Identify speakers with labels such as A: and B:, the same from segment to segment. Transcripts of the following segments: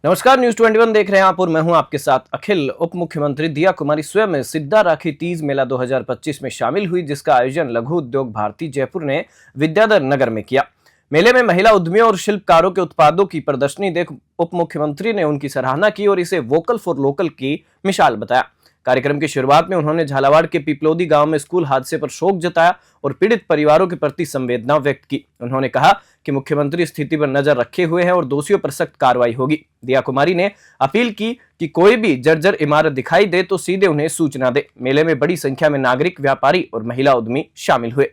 A: नमस्कार, न्यूज 21 देख रहे हैं आप और मैं हूं आपके साथ अखिल। उप मुख्यमंत्री दिया कुमारी स्वयं सिद्धा राखी तीज मेला 2025 में शामिल हुई, जिसका आयोजन लघु उद्योग भारती जयपुर ने विद्याधर नगर में किया। मेले में महिला उद्यमियों और शिल्पकारों के उत्पादों की प्रदर्शनी देख उप मुख्यमंत्री ने उनकी सराहना की और इसे वोकल फॉर लोकल की मिसाल बताया। कार्यक्रम की शुरुआत में उन्होंने झालावाड़ के पिपलोदी गांव में स्कूल हादसे पर शोक जताया और पीड़ित परिवारों के प्रति संवेदना व्यक्त की। उन्होंने कहा कि मुख्यमंत्री स्थिति पर नजर रखे हुए हैं और दोषियों पर सख्त कार्रवाई होगी। दिया कुमारी ने अपील की कि कोई भी जर्जर इमारत दिखाई दे तो सीधे उन्हें सूचना दे। मेले में बड़ी संख्या में नागरिक, व्यापारी और महिला उद्यमी शामिल हुए।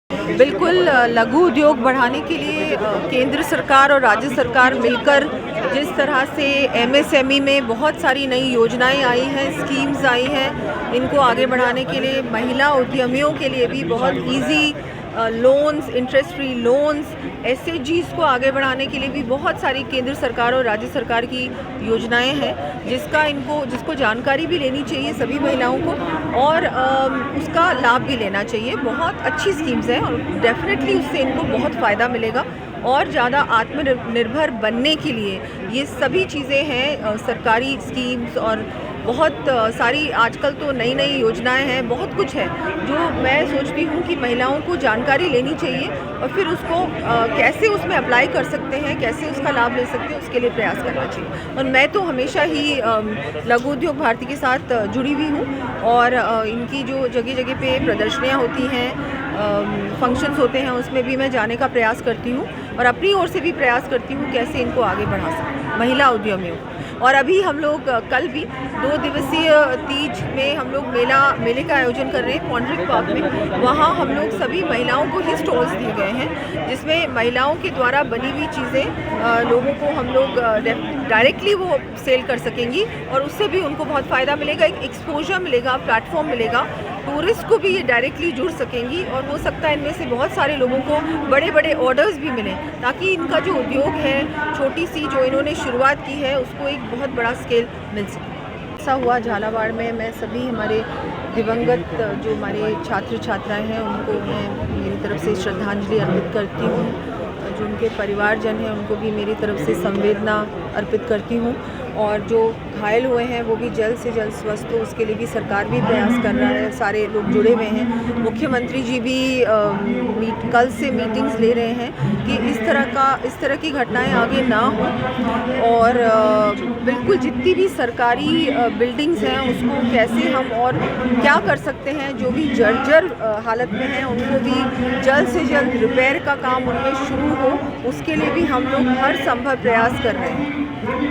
B: बिल्कुल, लघु उद्योग बढ़ाने के लिए केंद्र सरकार और राज्य सरकार मिलकर जिस तरह से एमएसएमई में बहुत सारी नई योजनाएं आई हैं, स्कीम्स आई हैं, इनको आगे बढ़ाने के लिए महिला उद्यमियों के लिए भी बहुत easy loans, interest free loans, एसएचजीज को आगे बढ़ाने के लिए भी बहुत सारी केंद्र सरकार और राज्य सरकार की योजनाएं हैं, जिसको जानकारी भी लेनी चाहिए सभी महिलाओं को और उसका लाभ भी लेना चाहिए। बहुत अच्छी स्कीम्स हैं और डेफिनेटली उससे इनको बहुत फ़ायदा मिलेगा और ज़्यादा आत्मनिर्भर बनने के लिए ये सभी चीज़ें हैं। सरकारी स्कीम्स और बहुत सारी आजकल तो नई नई योजनाएं हैं, बहुत कुछ है जो मैं सोचती हूँ कि महिलाओं को जानकारी लेनी चाहिए और फिर उसको कैसे उसमें अप्लाई कर सकते हैं, कैसे उसका लाभ ले सकते हैं, उसके लिए प्रयास करना चाहिए। और मैं तो हमेशा ही लघु उद्योग भारती के साथ जुड़ी हुई हूँ और इनकी जो जगह जगह पे प्रदर्शनियाँ होती हैं, फंक्शंस होते हैं, उसमें भी मैं जाने का प्रयास करती हूँ और अपनी ओर से भी प्रयास करती हूँ कैसे इनको आगे बढ़ा सकूँ महिला उद्यमियों। और अभी हम लोग कल भी 2 दिवसीय तीज में हम लोग मेले का आयोजन कर रहे हैं पॉन्ड्रिक पार्क में। वहाँ हम लोग सभी महिलाओं को ही स्टॉल्स दिए गए हैं, जिसमें महिलाओं के द्वारा बनी हुई चीज़ें लोगों को हम लोग डायरेक्टली वो सेल कर सकेंगी और उससे भी उनको बहुत फ़ायदा मिलेगा, एक एक्सपोजर मिलेगा, प्लेटफॉर्म मिलेगा, टूरिस्ट को भी ये डायरेक्टली जुड़ सकेंगी और हो सकता है इनमें से बहुत सारे लोगों को बड़े बड़े ऑर्डर्स भी मिलें, ताकि इनका जो उद्योग है, छोटी सी जो इन्होंने शुरुआत की है, उसको एक बहुत बड़ा स्केल मिल सके। ऐसा हुआ झालावाड़ में। मैं सभी हमारे दिवंगत जो हमारे छात्र छात्राएं हैं उनको मैं मेरी तरफ से श्रद्धांजलि अर्पित करती हूँ। जो उनके परिवारजन हैं उनको भी मेरी तरफ से संवेदना अर्पित करती हूँ और जो घायल हुए हैं वो भी जल्द से जल्द स्वस्थ हो, उसके लिए भी सरकार भी प्रयास कर रहा है। सारे लोग जुड़े हुए हैं। मुख्यमंत्री जी भी कल से मीटिंग्स ले रहे हैं कि इस तरह की घटनाएं आगे ना हो और बिल्कुल जितनी भी सरकारी बिल्डिंग्स हैं उसको कैसे हम और क्या कर सकते हैं, जो भी जर्जर हालत में हैं उनको भी जल्द से जल्द रिपेयर का काम उनमें शुरू हो, उसके लिए भी हम लोग हर संभव प्रयास कर रहे हैं।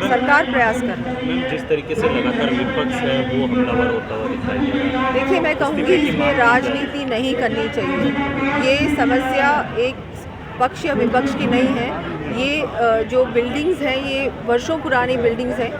B: सरकार प्रयास कर रही है।
C: जिस तरीके से लगातार विपक्ष है वो हमलावर होता हुआ दिखाई दे रहा है।
B: देखिए, मैं कहूँगी इसमें राजनीति नहीं करनी चाहिए। ये समस्या एक पक्ष या विपक्ष की नहीं है। ये जो बिल्डिंग्स हैं ये वर्षों पुरानी बिल्डिंग्स हैं।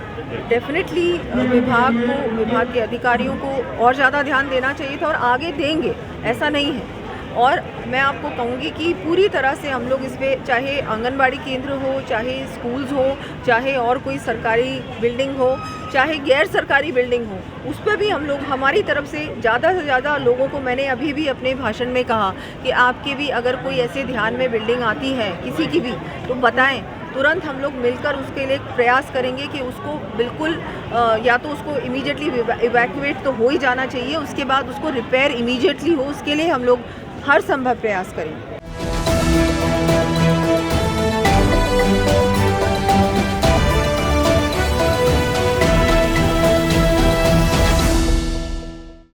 B: डेफिनेटली विभाग के अधिकारियों को और ज़्यादा ध्यान देना चाहिए था और आगे देंगे, ऐसा नहीं है। और मैं आपको कहूँगी कि पूरी तरह से हम लोग इस पर, चाहे आंगनबाड़ी केंद्र हो, चाहे स्कूल्स हो, चाहे और कोई सरकारी बिल्डिंग हो, चाहे गैर सरकारी बिल्डिंग हो, उस पर भी हम लोग हमारी तरफ से ज़्यादा से ज़्यादा लोगों को, मैंने अभी भी अपने भाषण में कहा कि आपके भी अगर कोई ऐसे ध्यान में बिल्डिंग आती है किसी की भी तो बताएं, तुरंत हम लोग मिलकर उसके लिए प्रयास करेंगे कि उसको बिल्कुल या तो उसको इमीडिएटली इवैक्यूएट तो हो ही जाना चाहिए, उसके बाद उसको रिपेयर इमीडिएटली हो, उसके लिए हम लोग हर संभव प्रयास करेंगे।